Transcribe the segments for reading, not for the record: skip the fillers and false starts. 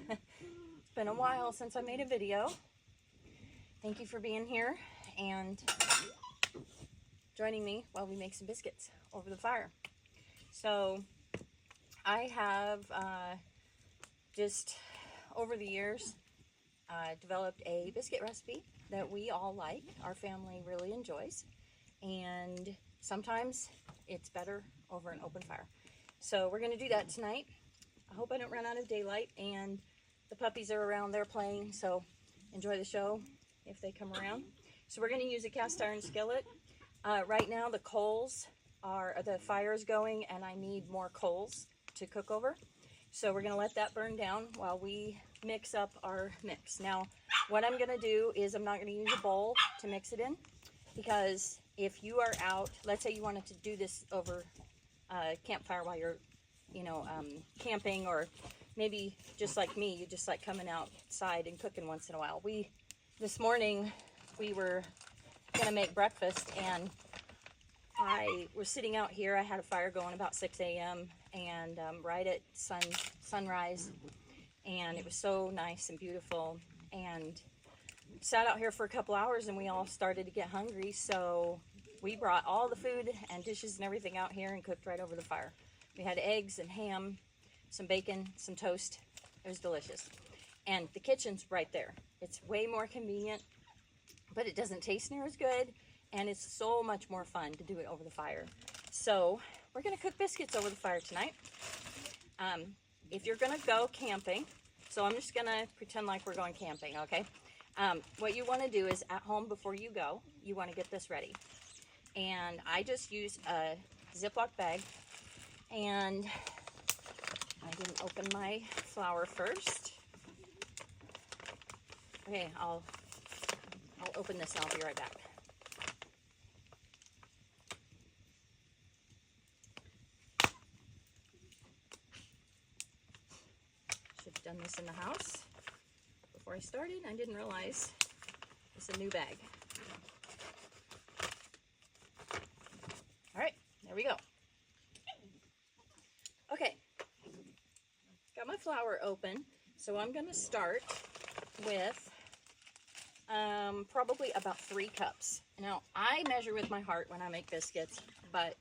It's been a while since I made a video. Thank you for being here and joining me while we make some biscuits over the fire. So I have just over the years developed a biscuit recipe that we all like, our family really enjoys, and sometimes it's better over an open fire. So we're going to do that tonight. I hope I don't run out of daylight, and the puppies are around there playing, so enjoy the show if they come around. So we're going to use a cast iron skillet. Right now the fire is going, and I need more coals to cook over. So we're going to let that burn down while we mix up our mix. Now, what I'm going to do is I'm not going to use a bowl to mix it in, because if you are out, let's say you wanted to do this over campfire while you're, camping, or maybe just like me, you just like coming outside and cooking once in a while. This morning we were going to make breakfast, and I was sitting out here. I had a fire going about 6 a.m. and right at sunrise, and it was so nice and beautiful, and sat out here for a couple hours, and we all started to get hungry, so we brought all the food and dishes and everything out here and cooked right over the fire. We had eggs and ham, some bacon, some toast. It was delicious. And the kitchen's right there. It's way more convenient, but it doesn't taste near as good, and it's so much more fun to do it over the fire. So we're gonna cook biscuits over the fire tonight. If you're gonna go camping, so I'm just gonna pretend like we're going camping, okay? What you wanna do is at home before you go, you wanna get this ready. And I just use a Ziploc bag, and I didn't open my flour first. Okay, I'll open this and I'll be right back. Should have done this in the house before I started. I didn't realize it's a new bag. All right, there we go. Okay, got my flour open, so I'm going to start with probably about 3 cups. Now, I measure with my heart when I make biscuits, but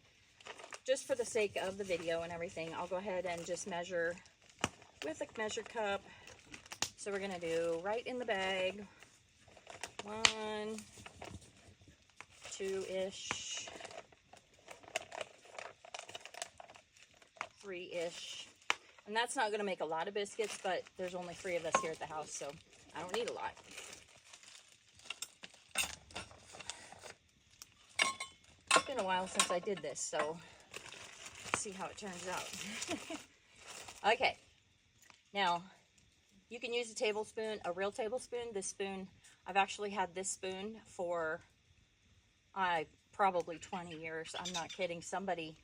just for the sake of the video and everything, I'll go ahead and just measure with a measure cup. So we're going to do right in the bag, 1, 2-ish, 3-ish. And that's not going to make a lot of biscuits, but there's only 3 of us here at the house, so I don't need a lot. It's been a while since I did this, so let's see how it turns out. Okay, now you can use a tablespoon, a real tablespoon. This spoon, I've actually had this spoon for probably 20 years. I'm not kidding. Somebody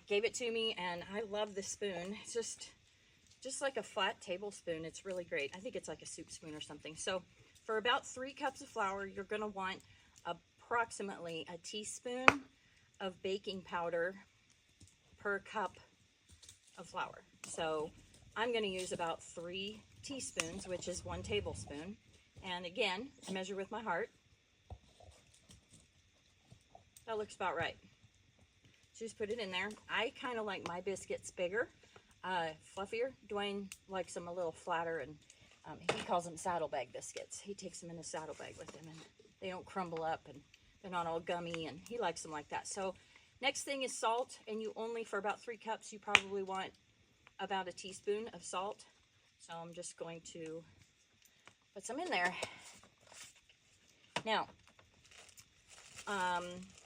gave it to me, and I love this spoon. It's just like a flat tablespoon. It's really great. I think it's like a soup spoon or something. So for about 3 cups of flour, you're going to want approximately a teaspoon of baking powder per cup of flour. So I'm going to use about 3 teaspoons, which is 1 tablespoon. And again, I measure with my heart. That looks about right. So just put it in there. I kind of like my biscuits bigger, fluffier. Dwayne likes them a little flatter, and he calls them saddlebag biscuits. He takes them in a saddlebag with him, and they don't crumble up, and they're not all gummy, and he likes them like that. So next thing is salt, and you only, for about 3 cups, you probably want about a teaspoon of salt. So I'm just going to put some in there. Now,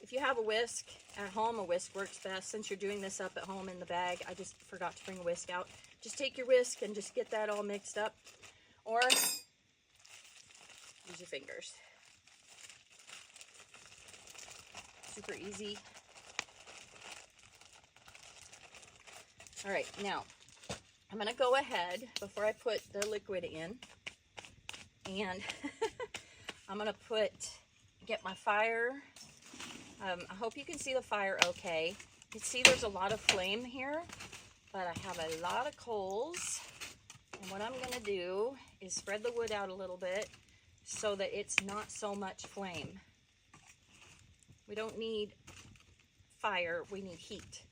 if you have a whisk at home, a whisk works best. Since you're doing this up at home in the bag, I just forgot to bring a whisk out. Just take your whisk and just get that all mixed up, or use your fingers. Super easy. All right, now I'm going to go ahead before I put the liquid in, and I'm going to get my fire. I hope you can see the fire okay. You can see there's a lot of flame here, but I have a lot of coals, And what I'm going to do is spread the wood out a little bit so that it's not so much flame. We don't need fire, we need heat.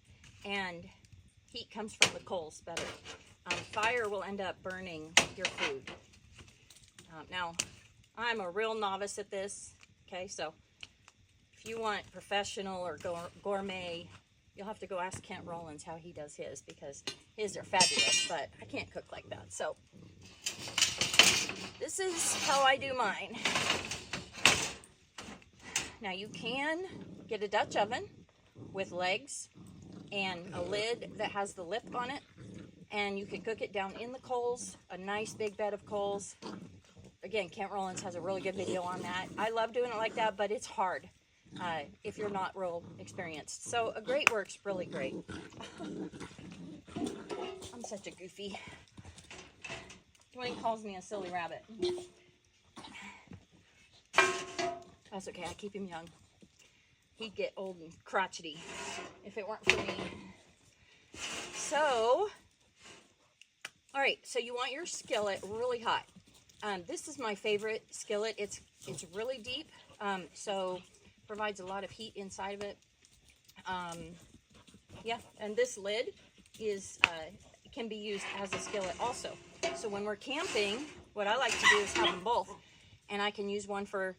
And heat comes from the coals better. Fire will end up burning your food. Now, I'm a real novice at this, okay? So if you want professional or gourmet, you'll have to go ask Kent Rollins how he does his, because his are fabulous, but I can't cook like that. So this is how I do mine. Now you can get a Dutch oven with legs and a lid that has the lip on it, and you can cook it down in the coals, a nice big bed of coals. Again, Kent Rollins has a really good video on that. I love doing it like that, but it's hard if you're not real experienced. So a grate works really great. I'm such a goofy. Dwayne calls me a silly rabbit. That's okay, I keep him young. He'd get old and crotchety if it weren't for me. So, all right, so you want your skillet really hot. This is my favorite skillet. It's really deep, so provides a lot of heat inside of it. Yeah, and this lid is can be used as a skillet also. So when we're camping, what I like to do is have them both, and I can use one for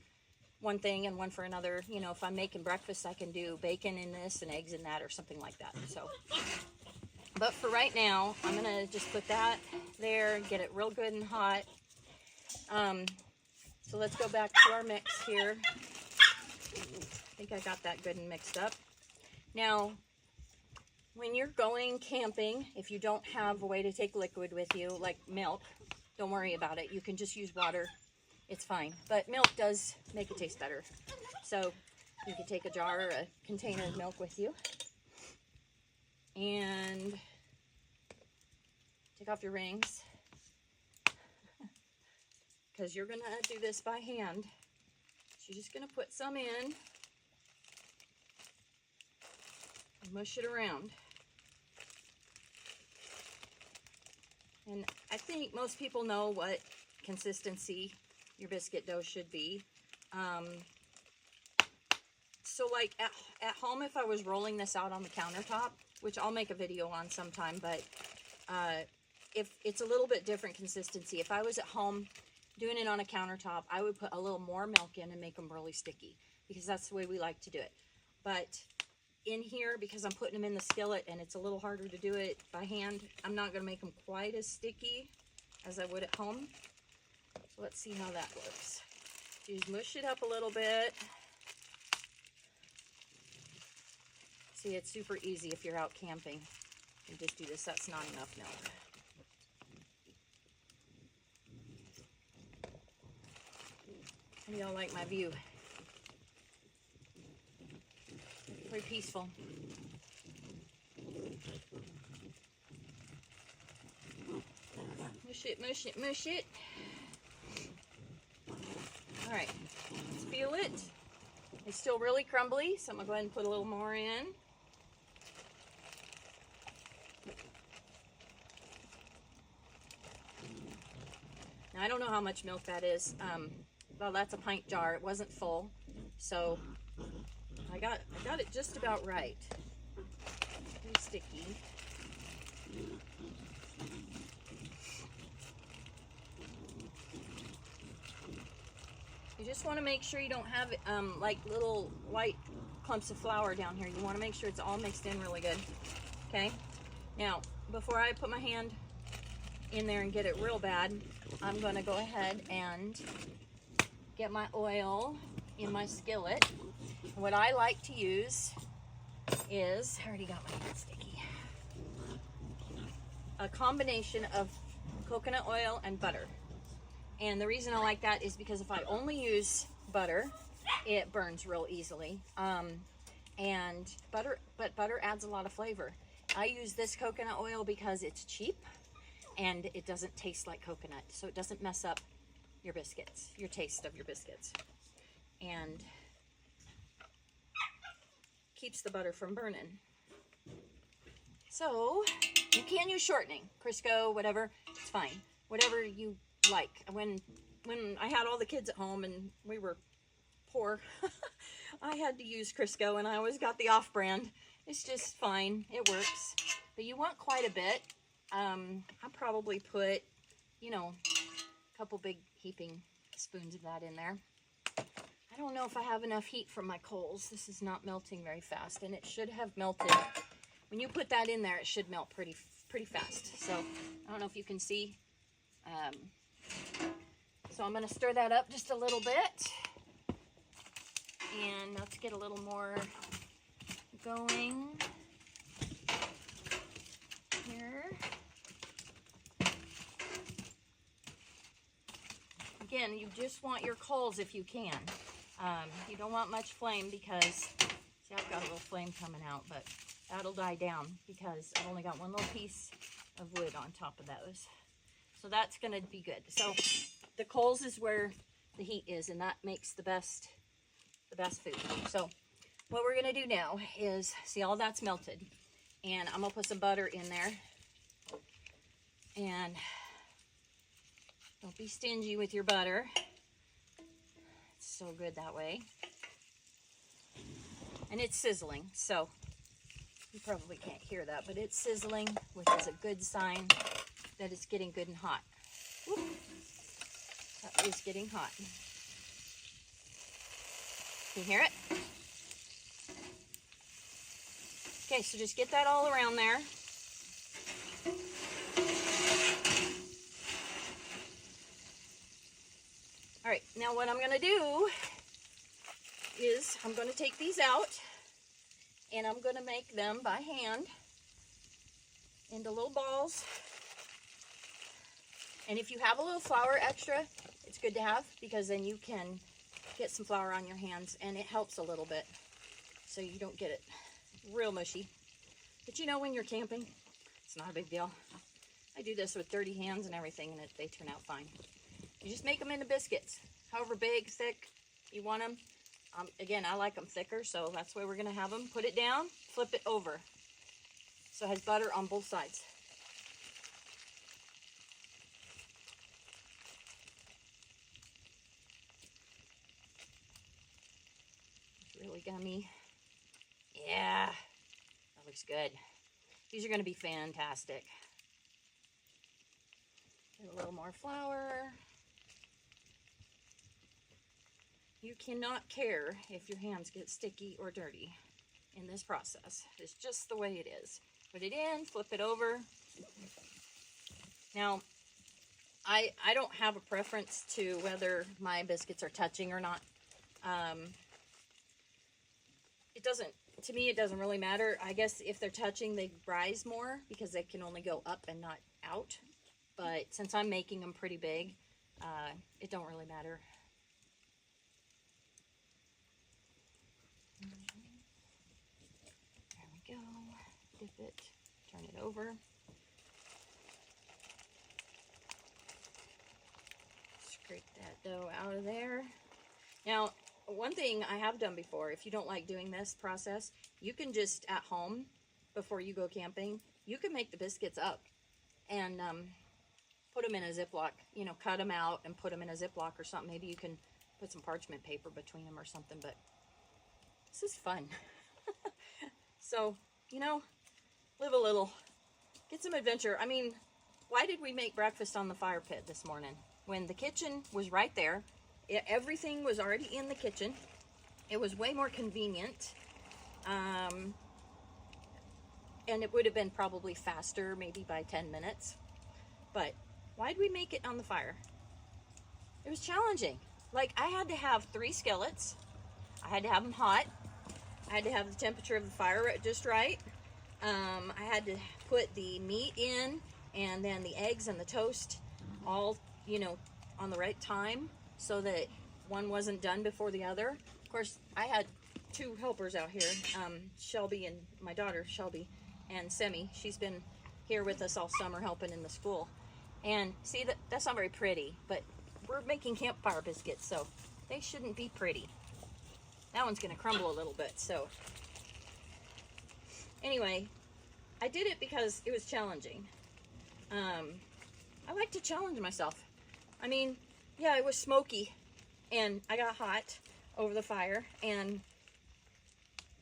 one thing and one for another. You know, if I'm making breakfast, I can do bacon in this and eggs in that or something like that. So, but for right now, I'm gonna just put that there, get it real good and hot. So let's go back to our mix here. I think I got that good and mixed up. Now, when you're going camping, if you don't have a way to take liquid with you, like milk, don't worry about it. You can just use water. It's fine. But milk does make it taste better. So you can take a jar or a container of milk with you. And take off your rings, because you're going to do this by hand. So you're just going to put some in and mush it around. And I think most people know what consistency your biscuit dough should be. So like at home, if I was rolling this out on the countertop, which I'll make a video on sometime, but if it's a little bit different consistency. If I was at home doing it on a countertop, I would put a little more milk in and make them really sticky, because that's the way we like to do it. But in here, because I'm putting them in the skillet and it's a little harder to do it by hand, I'm not going to make them quite as sticky as I would at home. So let's see how that works. Just mush it up a little bit. See, it's super easy if you're out camping. You just do this. That's not enough milk. How do y'all like my view? Very peaceful. Mush it, mush it, mush it. All right, let's feel it. It's still really crumbly, so I'm gonna go ahead and put a little more in. Now I don't know how much milk that is. Well, that's a pint jar. It wasn't full, so I got it just about right. Pretty sticky. You just want to make sure you don't have like little white clumps of flour down here. You want to make sure it's all mixed in really good. Okay. Now, before I put my hand in there and get it real bad, I'm going to go ahead and get my oil in my skillet. What I like to use is, I already got my hand sticky, a combination of coconut oil and butter. And the reason I like that is because if I only use butter, it burns real easily. But butter adds a lot of flavor. I use this coconut oil because it's cheap and it doesn't taste like coconut, so it doesn't mess up your biscuits, your taste of your biscuits, and keeps the butter from burning. So you can use shortening, Crisco, whatever, it's fine. whatever you like. When I had all the kids at home and we were poor, I had to use Crisco, and I always got the off-brand. It's just fine. It works. But you want quite a bit. I probably put, you know, a couple big heaping spoons of that in there. I don't know if I have enough heat from my coals. This is not melting very fast, and it should have melted. When you put that in there, it should melt pretty fast. So I don't know if you can see. So I'm going to stir that up just a little bit. And let's get a little more going here. Again, you just want your coals if you can. You don't want much flame because, see, I've got a little flame coming out, but that'll die down because I've only got one little piece of wood on top of those. So that's going to be good. So the coals is where the heat is, and that makes the best food. So what we're going to do now is, see, all that's melted, and I'm going to put some butter in there. And don't be stingy with your butter. It's so good that way. And it's sizzling, so you probably can't hear that, but it's sizzling, which is a good sign that it's getting good and hot. Whoop. That is getting hot. Can you hear it? Okay, so just get that all around there. All right, now what I'm going to do is I'm going to take these out, and I'm going to make them by hand into little balls. And if you have a little flour extra, it's good to have, because then you can get some flour on your hands, and it helps a little bit so you don't get it real mushy. But you know, when you're camping, it's not a big deal. I do this with dirty hands and everything, and they turn out fine. You just make them into biscuits, however big, thick you want them. Again, I like them thicker, so that's where we're going to have them. Put it down, flip it over, so it has butter on both sides. It's really gummy. Yeah, that looks good. These are going to be fantastic. Get a little more flour. You cannot care if your hands get sticky or dirty in this process. It's just the way it is. Put it in, flip it over. Now, I don't have a preference to whether my biscuits are touching or not. It doesn't, to me, it doesn't really matter. I guess if they're touching, they rise more because they can only go up and not out. But since I'm making them pretty big, it don't really matter. There we go. Dip it, turn it over. Scrape that dough out of there. Now, one thing I have done before, if you don't like doing this process, you can just at home, before you go camping, you can make the biscuits up and put them in a Ziploc. You know, cut them out and put them in a Ziploc or something. Maybe you can put some parchment paper between them or something, but this is fun. So, you know, live a little. Get some adventure. I mean, why did we make breakfast on the fire pit this morning when the kitchen was right there? Everything was already in the kitchen. It was way more convenient. And it would have been probably faster, maybe by 10 minutes. But why'd we make it on the fire? It was challenging. Like, I had to have 3 skillets. I had to have them hot. I had to have the temperature of the fire just right. I had to put the meat in, and then the eggs and the toast all, you know, on the right time so that one wasn't done before the other. Of course, I had 2 helpers out here, Shelby and my daughter, Shelby, and Semi. She's been here with us all summer helping in the school. And see, that's not very pretty, but we're making campfire biscuits, so they shouldn't be pretty. That one's going to crumble a little bit, so. Anyway, I did it because it was challenging. I like to challenge myself. I mean, yeah, it was smoky and I got hot over the fire, and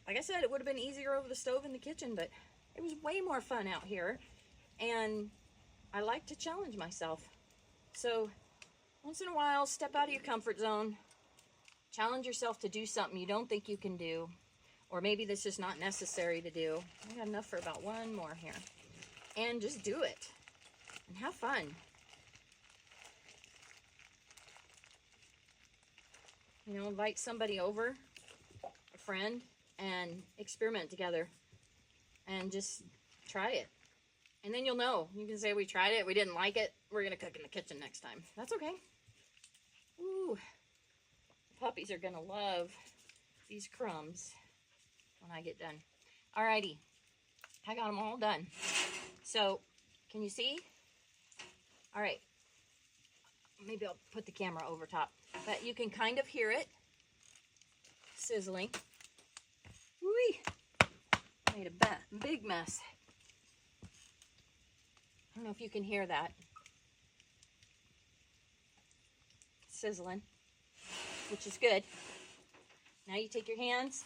like I said, it would have been easier over the stove in the kitchen, but it was way more fun out here, and I like to challenge myself. So once in a while, step out of your comfort zone, challenge yourself to do something you don't think you can do, or maybe this is not necessary to do. I got enough for about one more here. And just do it and have fun. You know, invite somebody over, a friend, and experiment together and just try it. And then you'll know. You can say, we tried it, we didn't like it, we're gonna cook in the kitchen next time. That's okay. Ooh, the puppies are gonna love these crumbs when I get done. Alrighty, I got them all done. So, can you see? All right, maybe I'll put the camera over top, but you can kind of hear it sizzling. Whee! Made a big mess. I don't know if you can hear that. Sizzling, which is good. Now you take your hands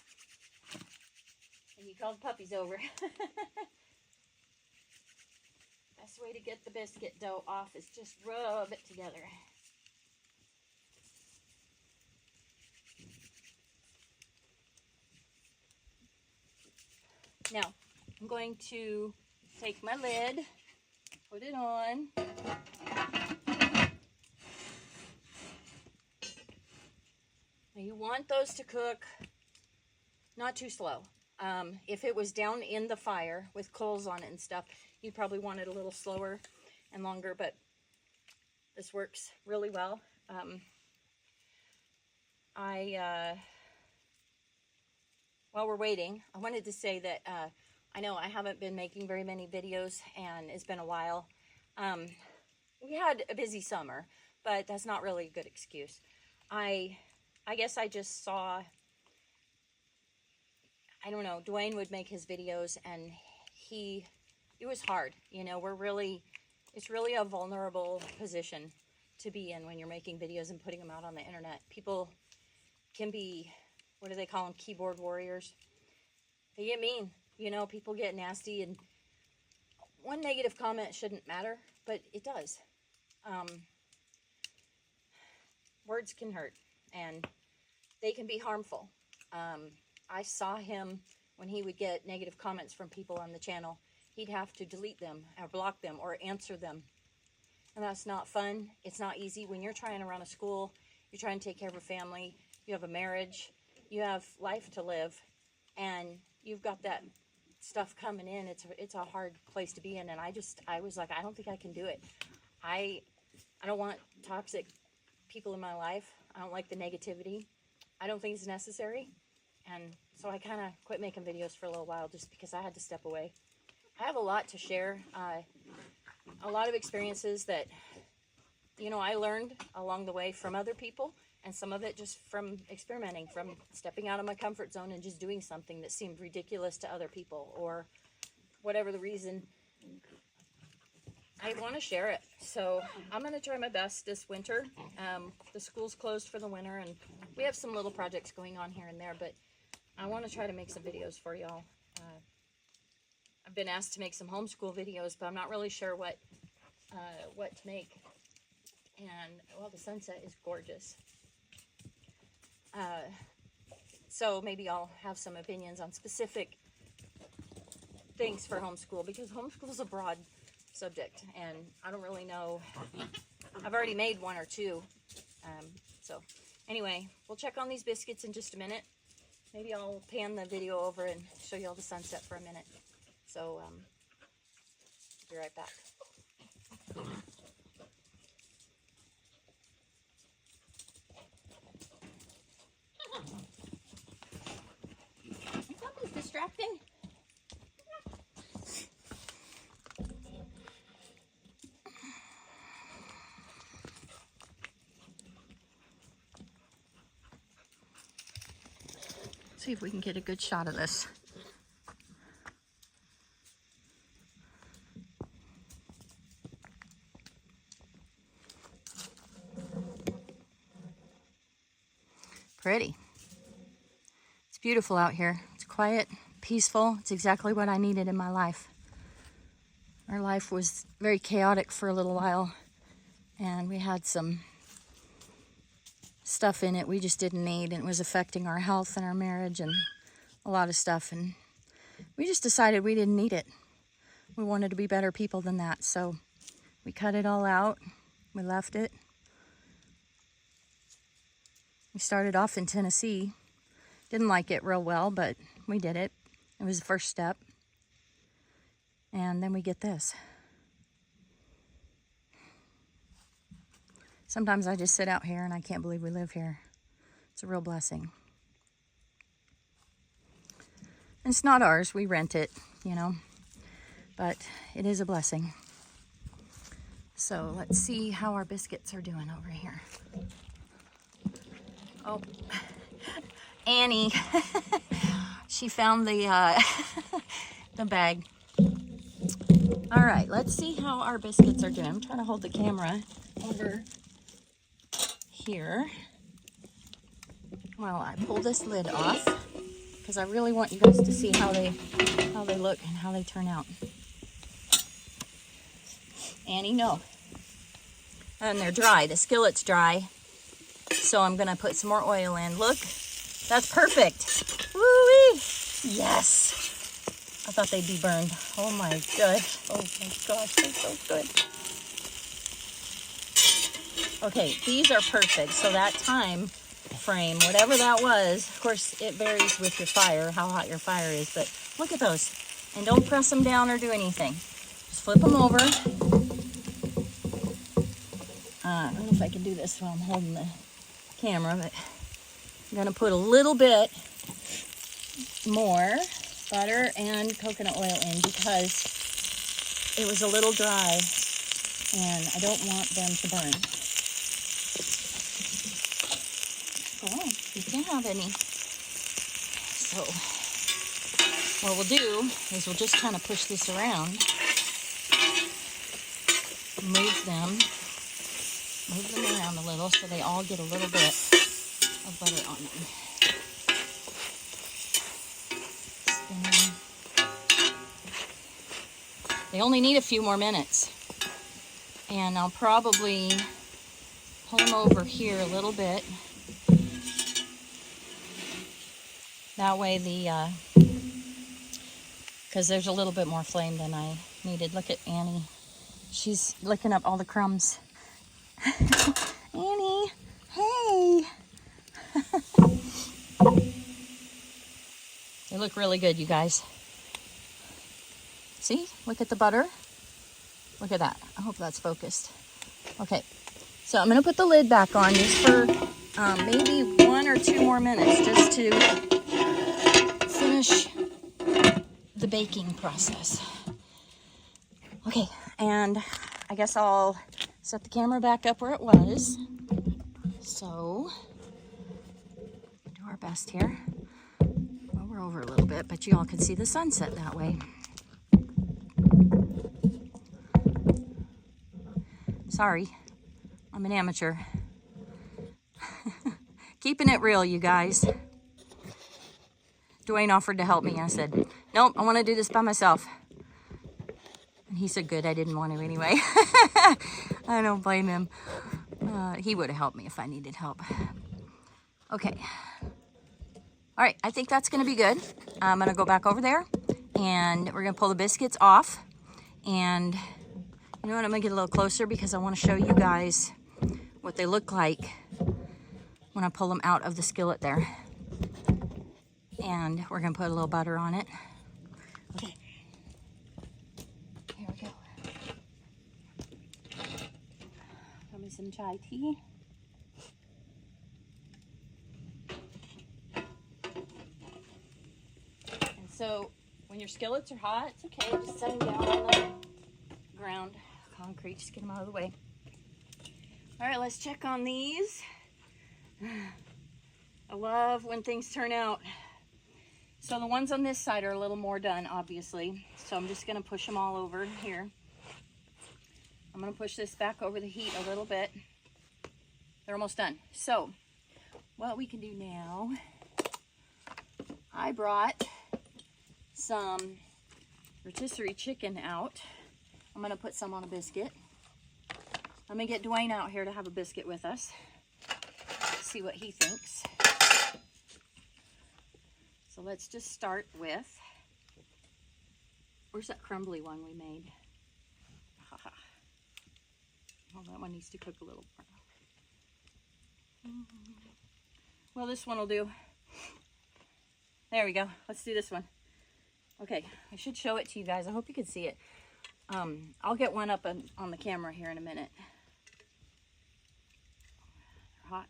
and you call the puppies over. Best way to get the biscuit dough off is just rub it together. Now, I'm going to take my lid, put it on. Now you want those to cook not too slow. If it was down in the fire with coals on it and stuff, you'd probably want it a little slower and longer, but this works really well. While we're waiting, I wanted to say that I know I haven't been making very many videos and it's been a while. We had a busy summer, but that's not really a good excuse. I guess I just saw, I don't know, Dwayne would make his videos and it was hard. You know, it's really a vulnerable position to be in when you're making videos and putting them out on the internet. People can be, what do they call them, keyboard warriors. They get mean, you know, people get nasty, and one negative comment shouldn't matter, but it does. Words can hurt, and they can be harmful. I saw him when he would get negative comments from people on the channel. He'd have to delete them or block them or answer them. And that's not fun. It's not easy. When you're trying to run a school, you're trying to take care of a family, you have a marriage, you have life to live, and you've got that stuff coming in. It's a hard place to be in, and I was like, I don't think I can do it. I don't want toxic people in my life. I don't like the negativity. I don't think it's necessary. And so I kind of quit making videos for a little while just because I had to step away. I have a lot to share, a lot of experiences that, you know, I learned along the way from other people, and some of it just from experimenting, from stepping out of my comfort zone and just doing something that seemed ridiculous to other people, or whatever the reason. I want to share it. So I'm going to try my best this winter. The school's closed for the winter, and we have some little projects going on here and there, but I want to try to make some videos for y'all. I've been asked to make some homeschool videos, but I'm not really sure what to make. And, well, the sunset is gorgeous. So maybe I'll have some opinions on specific things for homeschool, because homeschool is a broad subject, and I don't really know. I've already made one or two. So anyway, we'll check on these biscuits in just a minute. Maybe I'll pan the video over and show you all the sunset for a minute. So, be right back. Something's distracting. See if we can get a good shot of this. Pretty. It's beautiful out here. It's quiet, peaceful. It's exactly what I needed in my life. Our life was very chaotic for a little while, and we had some stuff in it we just didn't need, and it was affecting our health and our marriage and a lot of stuff, and we just decided we didn't need it. We wanted to be better people than that, so we cut it all out. We left it. We started off in Tennessee. Didn't like it real well, but we did it. It was the first step. And then we get this. Sometimes I just sit out here and I can't believe we live here. It's a real blessing. And it's not ours, we rent it, you know, but it is a blessing. So let's see how our biscuits are doing over here. Oh, Annie, she found the the bag. All right, let's see how our biscuits are doing. I'm trying to hold the camera over here while I pull this lid off, because I really want you guys to see how they look and how they turn out. Annie, no. And they're dry. The skillet's dry. So I'm gonna put some more oil in. Look, that's perfect. Woo-wee! Yes. I thought they'd be burned. Oh my gosh. Oh my gosh, they're so good. Okay, these are perfect. So that time frame, whatever that was, of course it varies with your fire, how hot your fire is, but look at those. And don't press them down or do anything. Just flip them over. I don't know if I can do this while I'm holding the camera, but I'm gonna put a little bit more butter and coconut oil in because it was a little dry and I don't want them to burn. Oh, you can't have any. So what we'll do is we'll just kind of push this around, move them around a little so they all get a little bit of butter on them. Spin them. They only need a few more minutes. And I'll probably pull them over here a little bit. That way because there's a little bit more flame than I needed. Look at Annie. She's licking up all the crumbs. Annie, hey. They look really good, you guys. See, look at the butter. Look at that. I hope that's focused. Okay, so I'm gonna put the lid back on just for maybe 1 or 2 more minutes just to finish the baking process. Okay, and I guess I'll set the camera back up where it was. So, do our best here. Well, we're over a little bit, but you all can see the sunset that way. Sorry, I'm an amateur. Keeping it real, you guys. Dwayne offered to help me. I said, nope, I want to do this by myself. And he said, good, I didn't want to anyway. I don't blame him. He would have helped me if I needed help. Okay. All right, I think that's going to be good. I'm going to go back over there, and we're going to pull the biscuits off. And you know what, I'm going to get a little closer because I want to show you guys what they look like when I pull them out of the skillet there. And we're going to put a little butter on it. Okay. Here we go. Got me some chai tea. And so when your skillets are hot, it's okay. Just set them down on the ground. Concrete, just get them out of the way. All right, let's check on these. I love when things turn out. So the ones on this side are a little more done, obviously. So I'm just gonna push them all over here. I'm gonna push this back over the heat a little bit. They're almost done. So what we can do now, I brought some rotisserie chicken out. I'm going to put some on a biscuit. I'm going to get Dwayne out here to have a biscuit with us. See what he thinks. So let's just start with, where's that crumbly one we made? Oh, that one needs to cook a little more. Well, this one will do. There we go. Let's do this one. Okay, I should show it to you guys. I hope you can see it. I'll get one up on the camera here in a minute. Hot.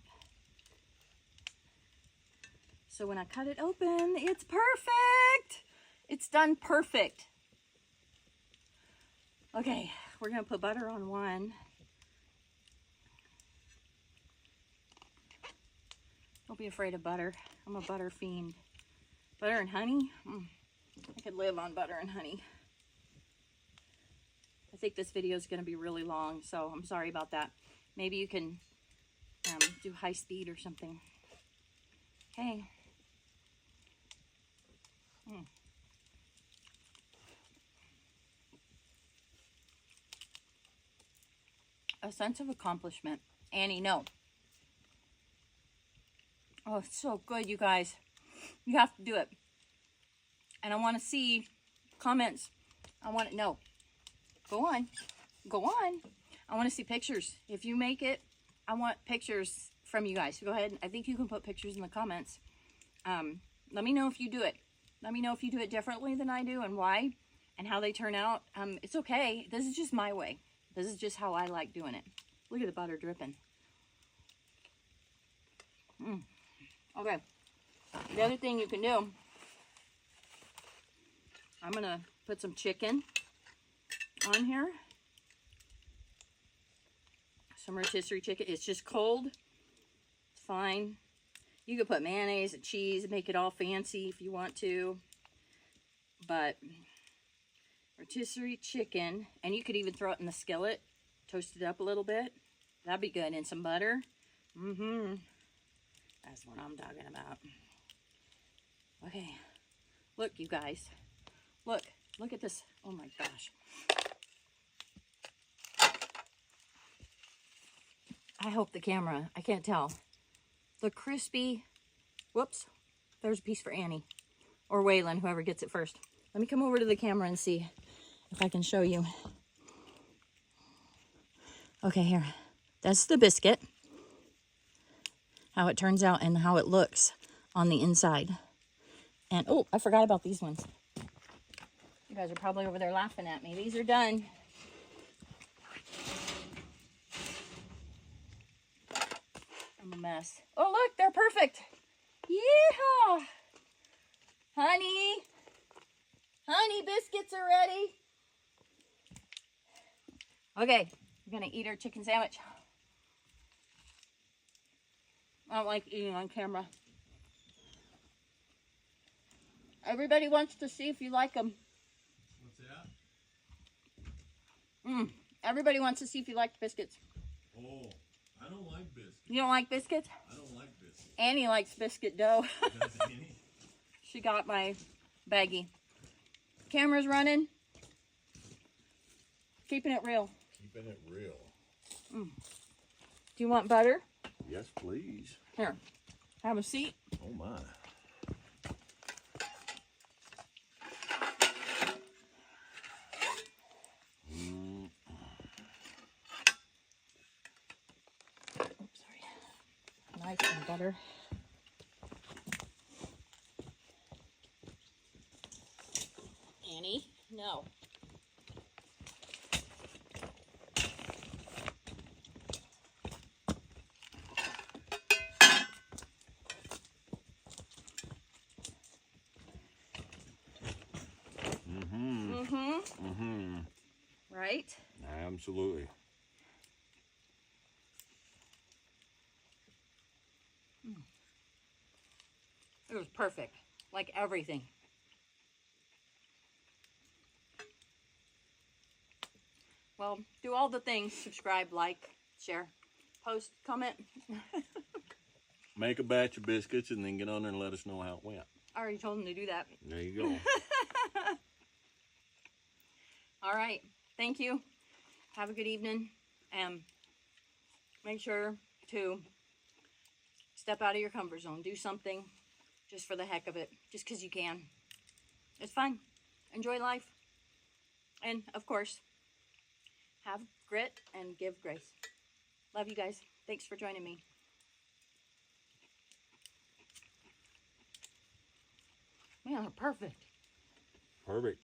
So when I cut it open, it's perfect. It's done perfect. Okay, we're gonna put butter on one. Don't be afraid of butter. I'm a butter fiend. Butter and honey? I could live on butter and honey. I think this video is going to be really long, so I'm sorry about that. Maybe you can do high speed or something. Okay. A sense of accomplishment. Annie, no. Oh, it's so good, you guys. You have to do it. And I want to see comments. I want to know. Go on. Go on. I want to see pictures. If you make it, I want pictures from you guys. So go ahead. I think you can put pictures in the comments. Let me know if you do it. Let me know if you do it differently than I do and why and how they turn out. It's okay. This is just my way. This is just how I like doing it. Look at the butter dripping. Okay. The other thing you can do, I'm going to put some chicken on here. Some rotisserie chicken. It's just cold. It's fine. You could put mayonnaise and cheese and make it all fancy if you want to. But rotisserie chicken, and you could even throw it in the skillet, toast it up a little bit. That'd be good. And some butter. That's what I'm talking about. Okay. Look, you guys. Look. Look at this. Oh my gosh. I hope the camera, I can't tell. The crispy, whoops, there's a piece for Annie. Or Waylon, whoever gets it first. Let me come over to the camera and see if I can show you. Okay, here. That's the biscuit. How it turns out and how it looks on the inside. And, oh, I forgot about these ones. You guys are probably over there laughing at me. These are done. I'm a mess. Oh, look, they're perfect. Yeehaw! Honey. Honey, biscuits are ready. Okay, we're going to eat our chicken sandwich. I don't like eating on camera. Everybody wants to see if you like them. What's that? Everybody wants to see if you like the biscuits. Oh, I don't like biscuits. You don't like biscuits? I don't like biscuits. Annie likes biscuit dough. Does Annie? She got my baggie. Camera's running. Keeping it real. Keeping it real. Do you want butter? Yes, please. Here, have a seat. Oh my. Oops, sorry. Knife and butter. Annie, no. Right? Absolutely. It was perfect. Like everything. Well, do all the things. Subscribe, like, share, post, comment. Make a batch of biscuits and then get on there and let us know how it went. I already told him to do that. There you go. All right. Thank you. Have a good evening. And make sure to step out of your comfort zone. Do something just for the heck of it. Just because you can. It's fun. Enjoy life. And, of course, have grit and give grace. Love you guys. Thanks for joining me. Man, they're perfect. Perfect.